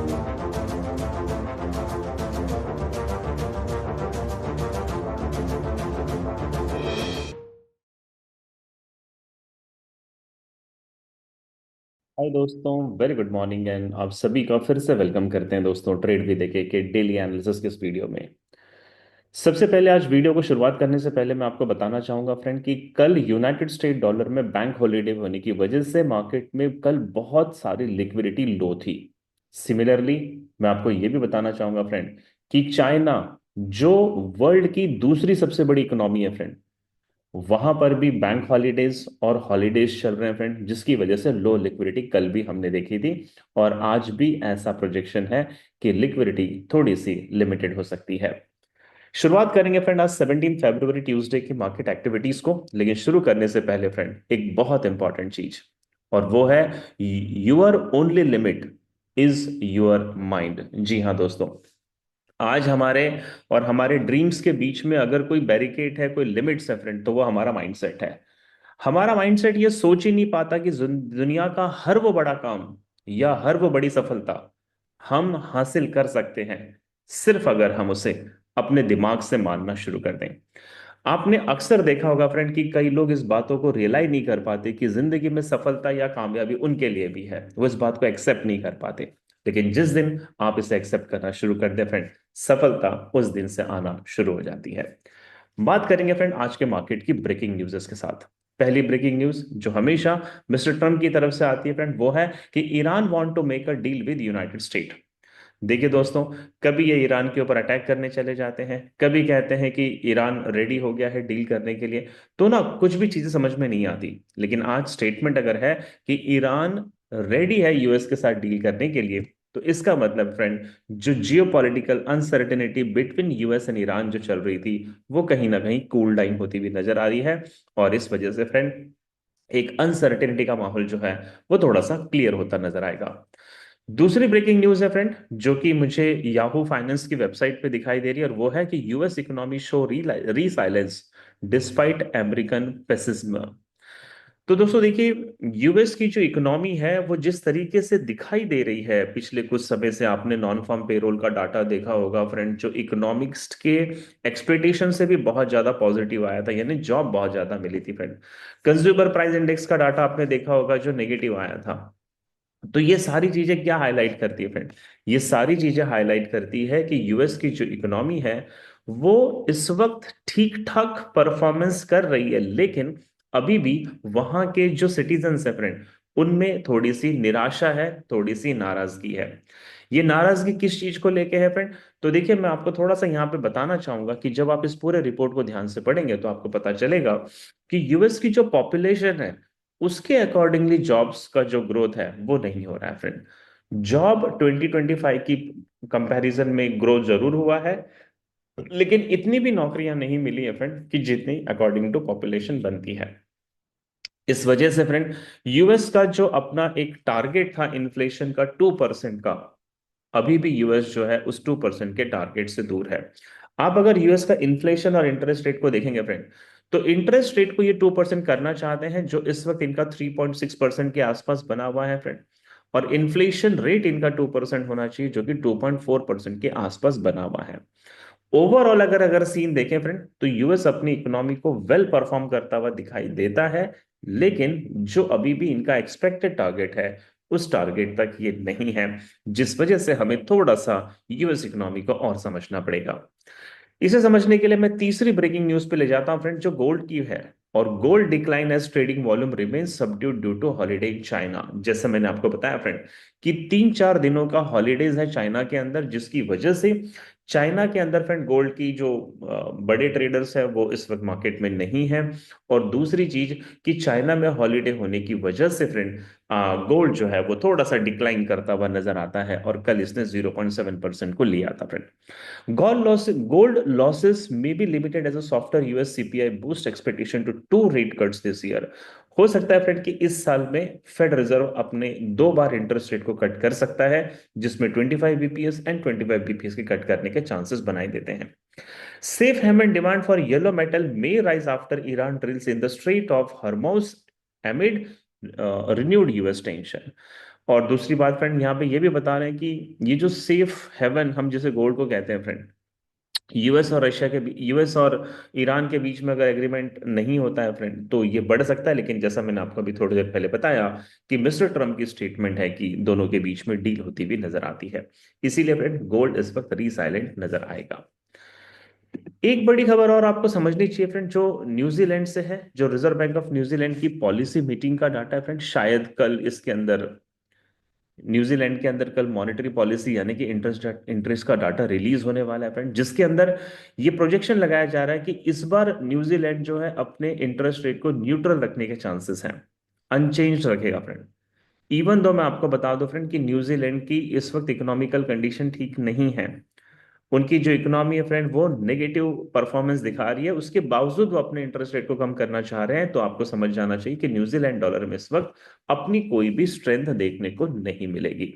हाय दोस्तों, very good morning and आप सभी का फिर से वेलकम करते हैं दोस्तों ट्रेड विद के डेली एनालिसिस के इस वीडियो में। सबसे पहले आज वीडियो को शुरुआत करने से पहले मैं आपको बताना चाहूंगा फ्रेंड कि कल यूनाइटेड स्टेट डॉलर में बैंक हॉलीडे होने की वजह से मार्केट में कल बहुत सारी लिक्विडिटी लो थी। सिमिलरली मैं आपको यह भी बताना चाहूंगा फ्रेंड कि चाइना, जो वर्ल्ड की दूसरी सबसे बड़ी इकोनॉमी है फ्रेंड, वहां पर भी बैंक हॉलीडेज और हॉलीडेज चल रहे हैं फ्रेंड, जिसकी वजह से लो लिक्विडिटी कल भी हमने देखी थी। और आज भी ऐसा प्रोजेक्शन है कि लिक्विडिटी थोड़ी सी लिमिटेड हो सकती है। शुरुआत करेंगे फ्रेंड आज 17 फरवरी ट्यूसडे की मार्केट एक्टिविटीज को, लेकिन शुरू करने से पहले फ्रेंड एक बहुत इंपॉर्टेंट चीज, और वो है your only limit is your mind. जी हाँ दोस्तों, आज हमारे और हमारे ड्रीम्स के बीच में अगर कोई बैरिकेड है, कोई लिमिट्स है फ्रेंड, तो वो हमारा माइंडसेट है। हमारा माइंडसेट ये सोच ही नहीं पाता कि दुनिया का हर वो बड़ा काम या हर वो बड़ी सफलता हम हासिल कर सकते हैं, सिर्फ अगर हम उसे अपने दिमाग से मानना शुरू कर दें। आपने अक्सर देखा होगा फ्रेंड कि कई लोग इस बातों को रियलाइज नहीं कर पाते कि जिंदगी में सफलता या कामयाबी उनके लिए भी है, वो इस बात को एक्सेप्ट नहीं कर पाते। लेकिन जिस दिन आप इसे एक्सेप्ट करना शुरू कर दे फ्रेंड, सफलता उस दिन से आना शुरू हो जाती है। बात करेंगे फ्रेंड आज के मार्केट की ब्रेकिंग न्यूज़ के साथ। पहली ब्रेकिंग न्यूज जो हमेशा मिस्टर ट्रम्प की तरफ से आती है फ्रेंड, वो है कि Iran want to make a deal with United State. देखिए दोस्तों, कभी ये ईरान के ऊपर अटैक करने चले जाते हैं, कभी कहते हैं कि ईरान रेडी हो गया है डील करने के लिए। तो ना कुछ भी चीजें समझ में नहीं आती। लेकिन आज स्टेटमेंट अगर है कि ईरान रेडी है यूएस के साथ डील करने के लिए, तो इसका मतलब फ्रेंड जो जियो political uncertainty between US and Iran जो चल रही थी, वो कहीं ना कहीं कूल डाउन होती हुई नजर आ रही है। और इस वजह से फ्रेंड एक अनसर्टेनिटी का माहौल जो है वो थोड़ा सा क्लियर होता नजर आएगा। दूसरी ब्रेकिंग न्यूज है फ्रेंड, जो कि मुझे याहू फाइनेंस की वेबसाइट पे दिखाई दे रही है, और वो है कि US economy show resilience despite American pessimism. तो दोस्तों देखिए, यूएस की जो इकोनॉमी है वो जिस तरीके से दिखाई दे रही है पिछले कुछ समय से, आपने नॉन फार्म पेरोल का डाटा देखा होगा फ्रेंड, जो इकोनॉमिक्स के एक्सपेक्टेशन से भी बहुत ज्यादा पॉजिटिव आया था, यानी जॉब बहुत ज्यादा मिली थी फ्रेंड। कंज्यूमर प्राइस इंडेक्स का डाटा आपने देखा होगा जो नेगेटिव आया था। तो ये सारी चीजें क्या हाईलाइट करती है फ्रेंड? ये सारी चीजें हाईलाइट करती है कि यूएस की जो इकोनॉमी है वो इस वक्त ठीक ठाक परफॉर्मेंस कर रही है, लेकिन अभी भी वहां के जो सिटीजन्स है फ्रेंड, उनमें थोड़ी सी निराशा है, थोड़ी सी नाराजगी है। ये नाराजगी किस चीज को लेके है फ्रेंड? तो देखिए, मैं आपको थोड़ा सा यहाँ पे बताना चाहूंगा कि जब आप इस पूरे रिपोर्ट को ध्यान से पढ़ेंगे तो आपको पता चलेगा कि यूएस की जो पॉपुलेशन है उसके अकॉर्डिंगली जॉब्स का जो ग्रोथ है वो नहीं हो रहा है फ्रेंड। जॉब 2025 की कंपैरिजन में ग्रोथ जरूर हुआ है, लेकिन इतनी भी नौकरियां नहीं मिली है फ्रेंड कि जितनी अकॉर्डिंग टू पॉपुलेशन बनती है। इस वजह से फ्रेंड यूएस का जो अपना एक टारगेट था इन्फ्लेशन का 2% का, अभी भी यूएस जो है उस 2% के टारगेट से दूर है। आप अगर यूएस का इन्फ्लेशन और इंटरेस्ट रेट को देखेंगे फ्रेंड, तो इंटरेस्ट रेट को ये 2% करना चाहते हैं, जो इस वक्त इनका 3.6% के आसपास बना हुआ है फ्रेंड। और इन्फ्लेशन रेट इनका 2% होना चाहिए, जो कि 2.4% के आसपास बना हुआ है। ओवरऑल अगर अगर सीन देखें फ्रेंड, तो यूएस अपनी इकोनॉमी को वेल परफॉर्म करता हुआ दिखाई देता है, लेकिन जो अभी भी इनका एक्सपेक्टेड टारगेट है उस टारगेट तक ये नहीं है, जिस वजह से हमें थोड़ा सा यूएस इकोनॉमी को और समझना पड़ेगा। इसे समझने के लिए मैं तीसरी ब्रेकिंग न्यूज पे ले जाता हूं फ्रेंड, जो गोल्ड की है। और gold decline as trading volume remains subdued due to holiday in China. जैसे मैंने आपको बताया फ्रेंड कि 3-4 दिनों का हॉलीडेज है चाइना के अंदर, जिसकी वजह से चाइना के अंदर फ्रेंड गोल्ड की जो बड़े ट्रेडर्स है वो इस वक्त मार्केट में नहीं है। और दूसरी चीज कि चाइना में हॉलीडे होने की वजह से फ्रेंड गोल्ड जो है वो थोड़ा सा डिक्लाइन करता हुआ नजर आता है, और कल इसने 0.7% को लिया था friend. Gold losses may be limited as a softer US CPI boost expectation to 2 rate cuts this year। हो सकता है फ्रेंड कि इस साल में फेड रिजर्व अपने 2 बार इंटरेस्ट रेट को कट कर सकता है, जिसमें 25 बीपीएस एंड 25 बीपीएस के कट करने के चांसेस बनाई देते हैं। Safe haven demand for yellow metal may rise after Iran drills in the Strait of Hormuz amid renewed US tension। और दूसरी बात फ्रेंड, यहाँ पे ये भी बता रहे हैं कि ये जो सेफ हेवन हम जिसे गोल्ड को कहते हैं फ्रेंड, यूएस और ईरान के बीच में अगर एग्रीमेंट नहीं होता है फ्रेंड, तो ये बढ़ सकता है। लेकिन जैसा मैंने आपको अभी थोड़ी देर पहले बताया कि मिस्टर ट्रम्प की स्टेटमेंट है कि दोनों के बीच में डील होती हुई नजर आती है, इसीलिए फ्रेंड गोल्ड इस वक्त री साइलेंट नजर आएगा। एक बड़ी खबर और आपको समझनी चाहिए फ्रेंड, जो न्यूजीलैंड से है, जो रिजर्व बैंक ऑफ न्यूजीलैंड की पॉलिसी मीटिंग का डाटा है फ्रेंड, शायद कल इसके अंदर न्यूजीलैंड के अंदर कल मॉनेटरी पॉलिसी यानी कि इंटरेस्ट इंटरेस्ट का डाटा रिलीज होने वाला है फ्रेंड, जिसके अंदर ये प्रोजेक्शन लगाया जा रहा है कि इस बार न्यूजीलैंड जो है अपने इंटरेस्ट रेट को न्यूट्रल रखने के चांसेस हैं, अनचेंज रखेगा फ्रेंड। इवन दो मैं आपको बता दूं फ्रेंड कि न्यूजीलैंड की इस वक्त इकोनॉमिकल कंडीशन ठीक नहीं है, उनकी जो इकोनॉमी है फ्रेंड वो नेगेटिव परफॉर्मेंस दिखा रही है, उसके बावजूद वो अपने इंटरेस्ट रेट को कम करना चाह रहे हैं। तो आपको समझ जाना चाहिए कि न्यूजीलैंड डॉलर में इस वक्त अपनी कोई भी स्ट्रेंथ देखने को नहीं मिलेगी।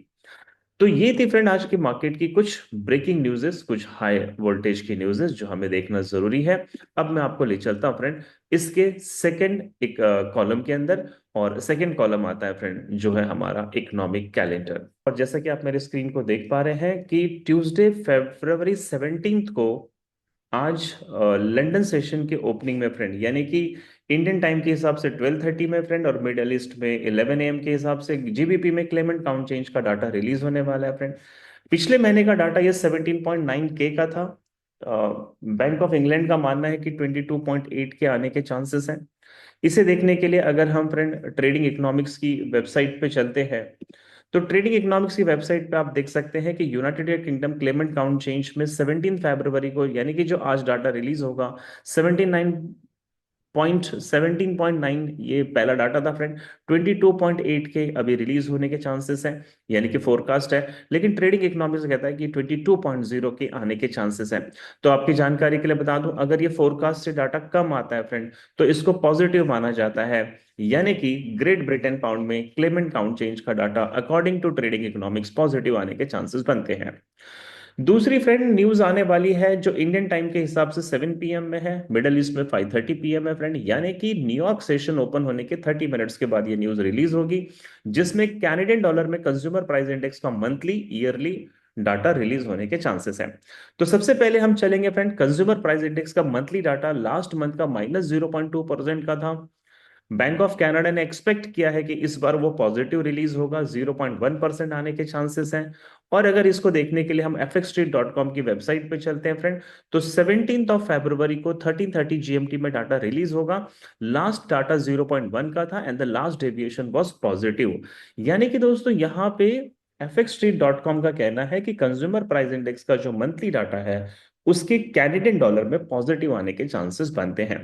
तो ये थी फ्रेंड आज की मार्केट की कुछ ब्रेकिंग न्यूज़ेस, कुछ हाई वोल्टेज की न्यूज़ेस जो हमें देखना जरूरी है। अब मैं आपको ले चलता हूं फ्रेंड इसके सेकंड एक कॉलम के अंदर, और सेकंड कॉलम आता है फ्रेंड जो है हमारा इकोनॉमिक कैलेंडर। और जैसा कि आप मेरे स्क्रीन को देख पा रहे हैं कि ट्यूसडे फरवरी 17 को आज लंदन सेशन के ओपनिंग में फ्रेंड, यानी कि इंडियन टाइम के हिसाब से 12:30 में फ्रेंड, और मिडल ईस्ट में 11 AM के हिसाब से जीबीपी में क्लेमेंट काउंट चेंज का डाटा रिलीज होने वाला है फ्रेंड। पिछले महीने का डाटा ये 17.9 के का था। बैंक ऑफ इंग्लैंड का मानना है कि 22.8 के आने के चांसेस हैं। इसे देखने के लिए अगर हम फ्रेंड ट्रेडिंग इकोनॉमिक्स की वेबसाइट पे चलते हैं, तो ट्रेडिंग इकोनॉमिक्स की वेबसाइट पे आप देख सकते हैं कि United kingdom Clement count change में 17 फरवरी को, यानी कि जो आज डाटा रिलीज होगा, 17.9 ये पहला डाटा था फ्रेंड। 22.8 के अभी रिलीज होने के चांसेस हैं, यानी कि फोरकास्ट है। लेकिन ट्रेडिंग इकोनॉमिक्स कहता है कि 22.0 के आने के चांसेस हैं। तो आपकी जानकारी के लिए बता दूं, अगर ये फोरकास्ट से डाटा कम आता है फ्रेंड, तो इसको पॉजिटिव माना जाता है, यानी कि ग्रेट ब्रिटेन पाउंड में क्लेमेंट काउंट चेंज का data according to trading economics positive आने के चांसेस बनते हैं। दूसरी फ्रेंड न्यूज आने वाली है जो इंडियन टाइम के हिसाब से 7 PM में है, मिडल ईस्ट में 5:30 PM है फ्रेंड, यानी कि न्यूयॉर्क सेशन ओपन होने के 30 मिनट्स के बाद ये न्यूज रिलीज होगी, जिसमें कैनेडियन डॉलर में कंज्यूमर प्राइस इंडेक्स का मंथली ईयरली डाटा रिलीज होने के चांसेस हैं। तो सबसे पहले हम चलेंगे फ्रेंड, कंज्यूमर प्राइस इंडेक्स का मंथली डाटा लास्ट मंथ का -0.2% का था। बैंक ऑफ कनाडा ने एक्सपेक्ट किया है कि इस बार वो पॉजिटिव रिलीज होगा, 0.1% आने के चांसेस हैं। और अगर इसको देखने के लिए हम fxstreet.com की वेबसाइट पे चलते हैं फ्रेंड, तो 17 फरवरी को 13:30 GMT में डाटा रिलीज होगा। लास्ट डाटा 0.1 का था and the last deviation was positive. यानी कि दोस्तों यहाँ पे fxstreet.com का कहना है कि कंज्यूमर प्राइस इंडेक्स का जो मंथली डाटा है उसके कैनेडियन डॉलर में पॉजिटिव आने के चांसेस बनते हैं।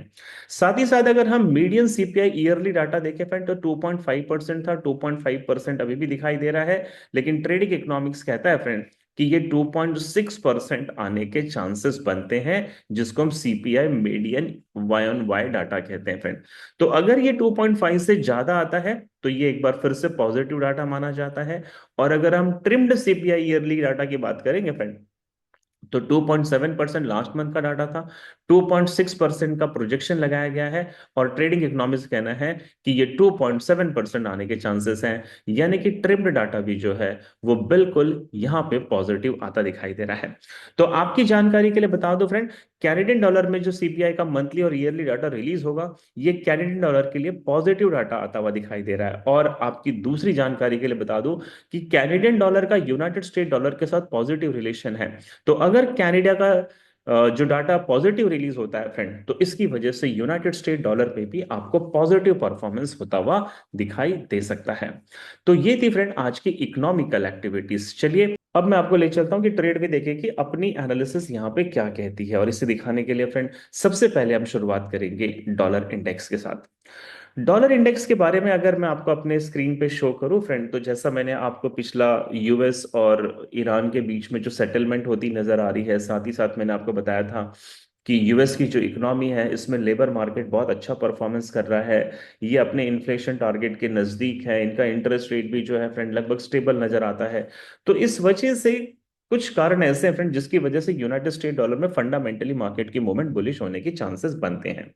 साथ ही साथ अगर हम मीडियन सीपीआई ईयरली डाटा देखें फ्रेंड, तो 2.5% था, 2.5% अभी भी दिखाई दे रहा है। लेकिन ट्रेडिंग इकोनॉमिक्स कहता है फ्रेंड कि ये 2.6% आने के चांसेस बनते हैं, जिसको हम CPI median y on y data कहते हैं फ्रेंड। तो अगर ये 2.5 से ज्यादा आता है तो ये एक बार फिर से पॉजिटिव डाटा माना जाता है। और अगर हम ट्रिम्ड सीपीआई ईयरली डाटा की बात करेंगे फ्रेंड, तो 2.7% लास्ट मंथ का डाटा था, 2.6% का प्रोजेक्शन लगाया गया है। और ट्रेडिंग इकोनॉमिक्स कहना है कि ये 2.7% आने के चांसेस हैं, यानी कि ट्रिम्ड डाटा भी जो है वो बिल्कुल यहां पे पॉजिटिव आता दिखाई दे रहा है। तो आपकी जानकारी के लिए बता दो फ्रेंड, कैनेडियन डॉलर में जो सीपीआई का मंथली और ईयरली डाटा रिलीज होगा, ये कैनेडियन डॉलर के लिए पॉजिटिव डाटा आता हुआ दिखाई दे रहा है। और आपकी दूसरी जानकारी के लिए बता दूं कि कैनेडियन डॉलर का यूनाइटेड स्टेट डॉलर के साथ पॉजिटिव रिलेशन है। तो अगर कनाडा का जो डाटा पॉजिटिव रिलीज होता है फ्रेंड, तो इसकी वजह से यूनाइटेड स्टेट डॉलर पे भी आपको पॉजिटिव परफॉर्मेंस होता हुआ दिखाई दे सकता है। तो ये थी फ्रेंड आज की इकोनॉमिकल एक्टिविटीज। चलिए अब मैं आपको ले चलता हूं कि ट्रेड भी देखें कि अपनी एनालिसिस यहाँ पे क्या कहती है। और इसे दिखाने के लिए फ्रेंड सबसे पहले हम शुरुआत करेंगे डॉलर इंडेक्स के साथ। डॉलर इंडेक्स के बारे में अगर मैं आपको अपने स्क्रीन पे शो करूं फ्रेंड, तो जैसा मैंने आपको पिछला यूएस और ईरान के बीच में जो सेटलमेंट होती नजर आ रही है, साथ ही साथ मैंने आपको बताया था कि यूएस की जो इकोनॉमी है इसमें लेबर मार्केट बहुत अच्छा परफॉर्मेंस कर रहा है, ये अपने इन्फ्लेशन टारगेट के नजदीक है, इनका इंटरेस्ट रेट भी जो है फ्रेंड लगभग स्टेबल नजर आता है। तो इस वजह से कुछ कारण ऐसे हैं फ्रेंड जिसकी वजह से यूनाइटेड स्टेट डॉलर में फंडामेंटली मार्केट की मूवमेंट बुलिश होने की चांसेस बनते हैं।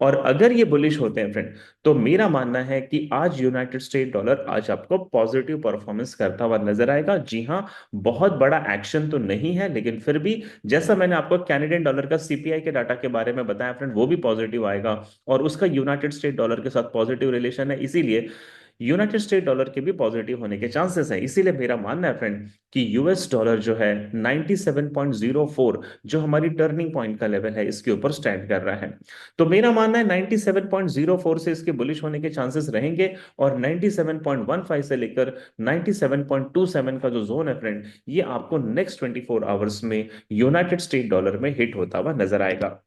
और अगर ये बुलिश होते हैं फ्रेंड, तो मेरा मानना है कि आज यूनाइटेड स्टेट डॉलर आज आपको पॉजिटिव परफॉर्मेंस करता हुआ नजर आएगा। जी हाँ, बहुत बड़ा एक्शन तो नहीं है, लेकिन फिर भी जैसा मैंने आपको कैनेडियन डॉलर का सीपीआई के डाटा के बारे में बताया फ्रेंड, वो भी पॉजिटिव आएगा और उसका यूनाइटेड स्टेट डॉलर के साथ पॉजिटिव रिलेशन है, इसीलिए यूनाइटेड स्टेट डॉलर के भी पॉजिटिव होने के चांसेस है। इसीलिए मेरा मानना है फ्रेंड कि यूएस डॉलर जो है 97.04, जो हमारी टर्निंग पॉइंट का लेवल है, इसके ऊपर स्टैंड कर रहा है। तो मेरा मानना है 97.04 से इसके बुलिश होने के चांसेस रहेंगे, और 97.15 से लेकर 97.27 का जो जोन है फ्रेंड, ये आपको नेक्स्ट 24 आवर्स में यूनाइटेड स्टेट डॉलर में हिट होता हुआ नजर आएगा।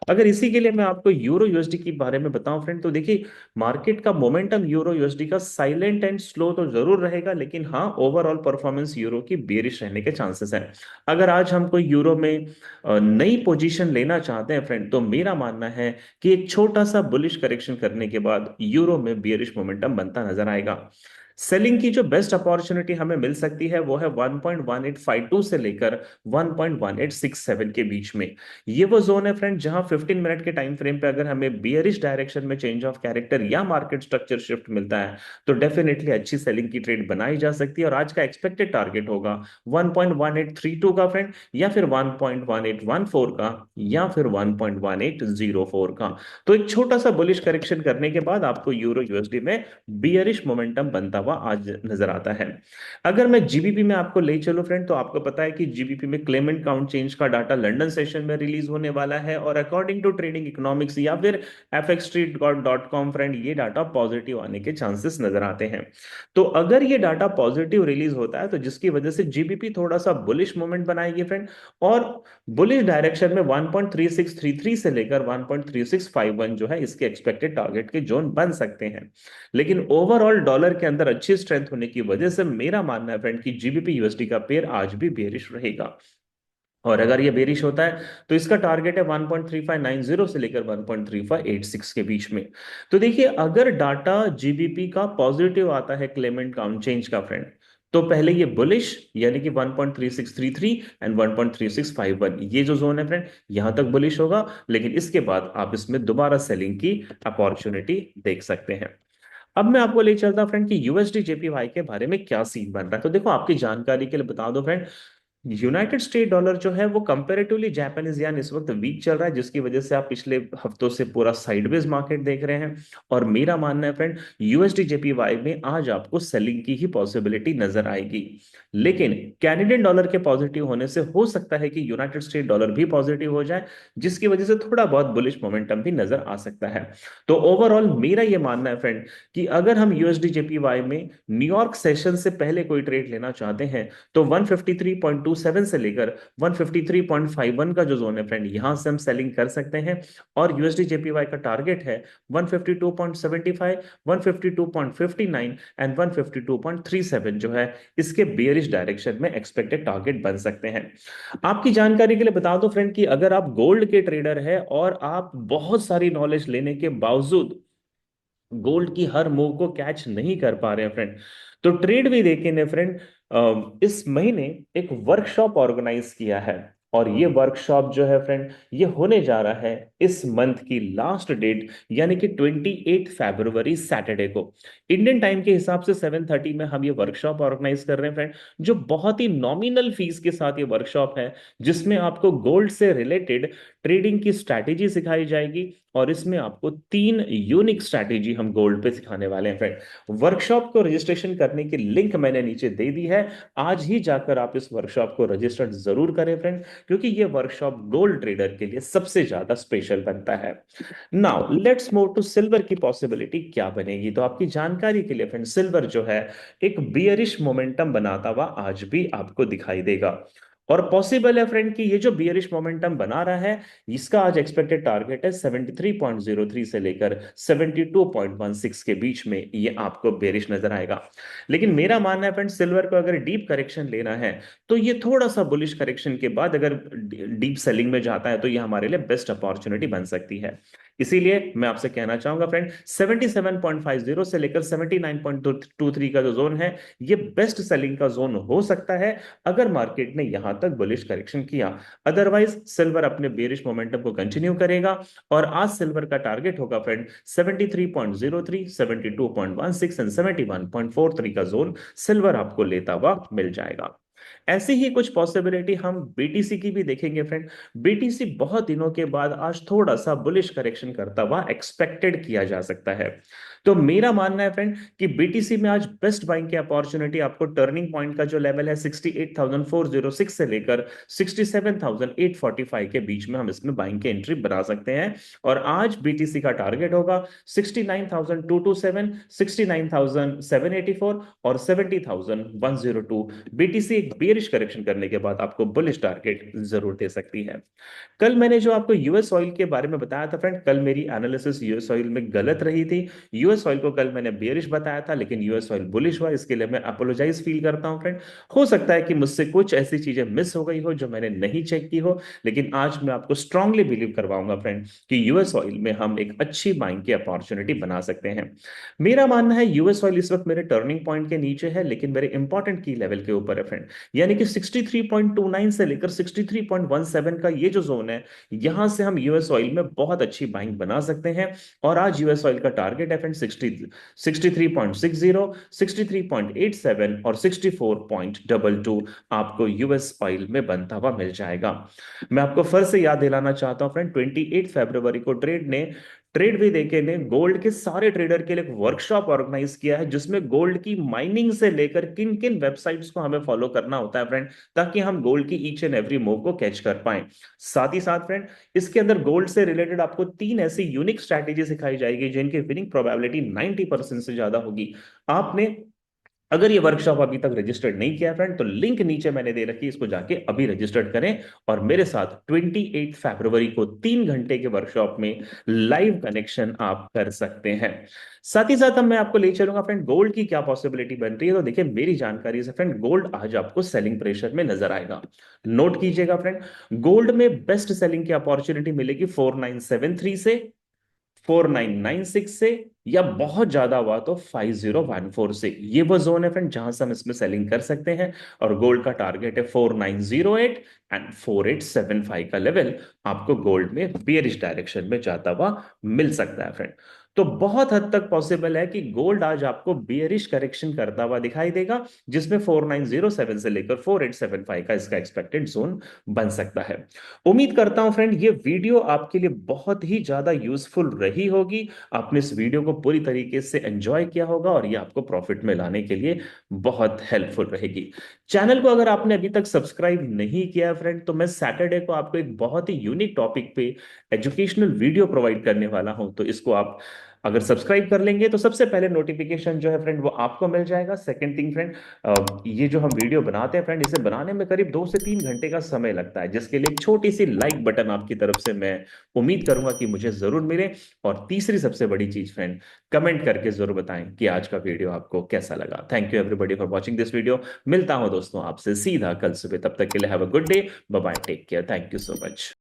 अगर इसी के लिए मैं आपको यूरो यूएसडी के बारे में बताऊं फ्रेंड, तो देखिए, मार्केट का मोमेंटम यूरो यूएसडी का साइलेंट एंड स्लो तो जरूर रहेगा, लेकिन हाँ, ओवरऑल परफॉर्मेंस यूरो की बेरिश रहने के चांसेस हैं। अगर आज हम कोई यूरो में नई पोजीशन लेना चाहते हैं फ्रेंड, तो मेरा मानना है कि एक छोटा सा बुलिश करेक्शन करने के बाद यूरो में बेरिश मोमेंटम बनता नजर आएगा। सेलिंग की जो बेस्ट अपॉर्चुनिटी हमें मिल सकती है वो है 1.1852 से लेकर 1.1867 के बीच में। ये वो जोन है फ्रेंड जहां 15 मिनट के टाइम फ्रेम पे अगर हमें बियरिश डायरेक्शन में चेंज ऑफ कैरेक्टर या मार्केट स्ट्रक्चर शिफ्ट मिलता है, तो डेफिनेटली अच्छी सेलिंग की ट्रेड बनाई जा सकती है। और आज का एक्सपेक्टेड टारगेट होगा 1.1832 का फ्रेंड, या फिर 1.1814 का, या फिर 1.1804 का। तो एक छोटा सा बुलिश करेक्शन करने के बाद आपको यूरो यूएसडी में बियरिश मोमेंटम बनता हुआ आज नजर आता है। अगर मैं जीबीपी में आपको ले चलूं फ्रेंड, तो आपको पता है कि जीबीपी में क्लेमेंट काउंट चेंज का डाटा लंदन सेशन में रिलीज होने वाला है, और अकॉर्डिंग टू ट्रेडिंग इकोनॉमिक्स या फिर fxstreet.com फ्रेंड, ये डाटा पॉजिटिव आने के चांसेस नजर आते हैं। तो अगर ये डाटा पॉजिटिव रिलीज होता है, तो जिसकी वजह से जीबीपी थोड़ा सा बुलिश मोमेंट बनाएगी फ्रेंड, और बुलिश डायरेक्शन में 1.3633 से लेकर 1.3651 जो है, इसके एक्सपेक्टेड टारगेट के जोन बन सकते हैं। लेकिन ओवरऑल डॉलर के अंदर अच्छी स्ट्रेंथ होने की वजह से मेरा मानना है फ्रेंड कि जीबीपी यूएसडी का पेयर आज भी बेरिश रहेगा। और अगर ये बेरिश होता है, तो इसका टारगेट है 1.3590 से लेकर 1.3586 के बीच में। तो देखिए, अगर डाटा जीबीपी का पॉजिटिव आता है क्लेमेंट काउंट चेंज का फ्रेंड, तो पहले ये बुलिश यानी कि 1.3633 एंड 1.3651, ये जो जोन है फ्रेंड, यहां तक बुलिश होगा। लेकिन इसके बाद आप इसमें दोबारा सेलिंग की अपॉर्चुनिटी देख सकते हैं। अब मैं आपको ले चलता फ्रेंड कि यूएसडी जेपीवाई के बारे में क्या सीन बन रहा है। तो देखो, आपकी जानकारी के लिए बता दो फ्रेंड, यूनाइटेड स्टेट डॉलर जो है वो कंपैरेटिवली जापानीज यान इस वक्त वीक चल रहा है, जिसकी वजह से आप पिछले हफ्तों से पूरा साइडवेज मार्केट देख रहे हैं। और मेरा मानना है फ्रेंड, यूएसडी जेपीवाई में आज आपको सेलिंग की ही पॉसिबिलिटी नजर आएगी। लेकिन कैनेडियन डॉलर के पॉजिटिव होने से हो सकता है कि यूनाइटेड स्टेट डॉलर भी पॉजिटिव हो जाए, जिसकी वजह से थोड़ा बहुत बुलिश मोमेंटम भी नजर आ सकता है। तो ओवरऑल मेरा यह मानना है फ्रेंड कि अगर हम यूएसडी जेपीवाई में न्यूयॉर्क सेशन से पहले कोई ट्रेड लेना चाहते हैं, तो 153.27 से लेकर 153.51 का जो जोन है फ्रेंड, यहां से हम सेलिंग कर सकते हैं। और यूएसडी जेपीवाई का टारगेट है 152.75, 152.59 एंड 152.37 जो है, इसके बेयरिश डायरेक्शन में एक्सपेक्टेड टारगेट बन सकते हैं। आपकी जानकारी के लिए बता दो फ्रेंड कि अगर आप गोल्ड के ट्रेडर है और आप बहुत सारी नॉलेज लेने के बावजूद गोल्ड की हर मूव को कैच नहीं कर पा रहे हैं फ्रेंड, तो ट्रेड भी देखे ने फ्रेंड, इस महीने एक वर्कशॉप ऑर्गेनाइज किया है। और ये वर्कशॉप जो है फ्रेंड, ये होने जा रहा है इस मंथ की लास्ट डेट, यानी कि 28 फरवरी सैटरडे को। इंडियन टाइम के हिसाब से 7:30 में हम ये वर्कशॉप ऑर्गेनाइज कर रहे हैं फ्रेंड, जो बहुत ही नॉमिनल फीस के साथ ये वर्कशॉप है, जिसमें आपको गोल्ड से रिलेटेड ट्रेडिंग की स्ट्रैटेजी सिखाई जाएगी। और इसमें आपको 3 यूनिक स्ट्रैटेजी हम गोल्ड पे सिखाने वाले हैं फ्रेंड। वर्कशॉप को रजिस्ट्रेशन करने की लिंक मैंने नीचे दे दी है, आज ही जाकर आप इस वर्कशॉप को रजिस्टर जरूर करें फ्रेंड, क्योंकि ये वर्कशॉप गोल्ड ट्रेडर के लिए सबसे ज्यादा स्पेशल बनता है। Now let's move to silver की पॉसिबिलिटी क्या बनेगी। तो आपकी जानकारी के लिए फ्रेंड, सिल्वर जो है एक बियरिश मोमेंटम बनाता हुआ आज भी आपको दिखाई देगा। और पॉसिबल है फ्रेंड कि ये जो बियरिश मोमेंटम बना रहा है, इसका आज एक्सपेक्टेड टारगेट है 73.03 से लेकर 72.16 के बीच में, ये आपको बेरिश नजर आएगा। लेकिन मेरा मानना है फ्रेंड, सिल्वर को अगर डीप करेक्शन लेना है तो ये थोड़ा सा बुलिश करेक्शन के बाद अगर डीप सेलिंग में जाता है तो ये हमारे लिए बेस्ट अपॉर्चुनिटी बन सकती है। इसीलिए मैं आपसे कहना चाहूंगा फ्रेंड, 77.50 से लेकर 79.23 का जो जोन है, ये बेस्ट सेलिंग का जोन हो सकता है अगर मार्केट ने यहां तक बुलिश करेक्शन किया। अदरवाइज सिल्वर अपने बेरिश मोमेंटम को कंटिन्यू करेगा और आज सिल्वर का टारगेट होगा फ्रेंड 73.03, 72.16 एंड 71.43 का जोन सिल्वर आपको लेता हुआ मिल जाएगा। ऐसी ही कुछ पॉसिबिलिटी हम बीटीसी की भी देखेंगे फ्रेंड। बीटीसी बहुत दिनों के बाद आज थोड़ा सा बुलिश करेक्शन करता हुआ एक्सपेक्टेड किया जा सकता है। तो मेरा मानना है फ्रेंड कि बीटीसी में आज बेस्ट बाइंग की अपॉर्चुनिटी आपको टर्निंग पॉइंट का जो लेवल है 68,406 से लेकर 67,845 के बीच में हम इसमें बाइंग की एंट्री बना सकते हैं। और आज बीटीसी का टारगेट होगा 69,227, 69,784 और 70,102। बीटीसी एक बेरिश करेक्शन करने के बाद आपको बुलिश टारगेट जरूर दे सकती है। कल मैंने जो आपको यूएस ऑयल के बारे में बताया था फ्रेंड, कल मेरी एनालिसिस यूएस ऑयल में गलत रही थी। यूएस ऑयल को कल मैंने बेरिश बताया था लेकिन यूएस ऑयल बुलिश हुआ, इसके लिए मैं अपोलोजाइज फील करता हूं फ्रेंड। हो सकता है कि मुझसे कुछ ऐसी चीजें मिस हो गई हो जो मैंने नहीं चेक की हो, लेकिन आज मैं आपको स्ट्रांगली बिलीव करवाऊंगा फ्रेंड कि यूएस ऑयल में हम एक अच्छी बाइंग की अपॉर्चुनिटी बना सकते हैं। मेरा मानना है यूएस ऑयल इस वक्त मेरे टर्निंग पॉइंट के नीचे है लेकिन मेरे इंपॉर्टेंट की लेवल के ऊपर है फ्रेंड। यानी कि 63.29 से लेकर 63.17 का ये जो जोन है, यहां से हम यूएस ऑयल में बहुत अच्छी बाइंग बना सकते हैं। और आज यूएस ऑयल का टारगेट है फ्रेंड 63.60, 63.87 और 64.22 आपको यूएस ऑयल में बनता हुआ मिल जाएगा। मैं आपको फिर से याद दिलाना चाहता हूं फ्रेंड, 28 फरवरी को ट्रेड भी देखे ने गोल्ड के सारे ट्रेडर के लिए एक वर्कशॉप ऑर्गेनाइज किया है जिसमें गोल्ड की माइनिंग से लेकर किन किन वेबसाइट्स को हमें फॉलो करना होता है फ्रेंड, ताकि हम गोल्ड की ईच एंड एवरी मूव को कैच कर पाए। साथ ही साथ फ्रेंड, इसके अंदर गोल्ड से रिलेटेड आपको 3 ऐसी यूनिक स्ट्रैटेजी सिखाई जाएगी जिनकी विनिंग प्रोबेबिलिटी 90% से ज्यादा होगी। आपने अगर ये वर्कशॉप अभी तक रजिस्टर्ड नहीं किया फ्रेंड तो लिंक नीचे मैंने दे रखी है, इसको जाके अभी रजिस्टर्ड करें और मेरे साथ 28 फरवरी को 3 घंटे के वर्कशॉप में लाइव कनेक्शन आप कर सकते हैं। साथ ही साथ हम मैं आपको ले चलूंगा फ्रेंड गोल्ड की क्या पॉसिबिलिटी बन रही है। तो देखिए मेरी जानकारी से फ्रेंड, गोल्ड आज आपको सेलिंग प्रेशर में नजर आएगा। नोट कीजिएगा फ्रेंड, गोल्ड में बेस्ट सेलिंग की अपॉर्चुनिटी मिलेगी 4973 से, 4996 से, या बहुत ज्यादा हुआ तो 5014 से। ये वो जोन है फ्रेंड जहां से हम इसमें सेलिंग कर सकते हैं। और गोल्ड का टारगेट है 4908 एंड 4875 का लेवल आपको गोल्ड में बेयरिश डायरेक्शन में जाता हुआ मिल सकता है फ्रेंड। तो बहुत हद तक पॉसिबल है कि गोल्ड आज आपको बेयरिश करेक्शन करता हुआ दिखाई देगा, जिसमें 4907 से लेकर 4875 का इसका एक्सपेक्टेड जोन बन सकता है। उम्मीद करता हूं फ्रेंड ये वीडियो आपके लिए बहुत ही ज्यादा यूजफुल रही होगी। आपने इस वीडियो को पूरी तरीके से एंजॉय किया होगा और ये आपको प्रॉफिट में लाने के लिए बहुत हेल्पफुल रहेगी। चैनल को अगर आपने अभी तक सब्सक्राइब नहीं किया है फ्रेंड, तो मैं सैटरडे को आपको एक बहुत ही यूनिक टॉपिक पे एजुकेशनल वीडियो प्रोवाइड करने वाला हूं। तो इसको आप अगर सब्सक्राइब कर लेंगे तो सबसे पहले नोटिफिकेशन जो है फ्रेंड वो आपको मिल जाएगा। सेकंड थिंग फ्रेंड, ये जो हम वीडियो बनाते हैं फ्रेंड, इसे बनाने में करीब 2 से 3 घंटे का समय लगता है, जिसके लिए एक छोटी सी लाइक बटन आपकी तरफ से मैं उम्मीद करूंगा कि मुझे जरूर मिले। और तीसरी सबसे बड़ी चीज फ्रेंड, कमेंट करके जरूर बताएं कि आज का वीडियो आपको कैसा लगा। Thank you everybody for watching this video. मिलता हूं दोस्तों आपसे सीधा कल सुबह, तब तक के लिए have a good day, bye bye, take care, thank you so much.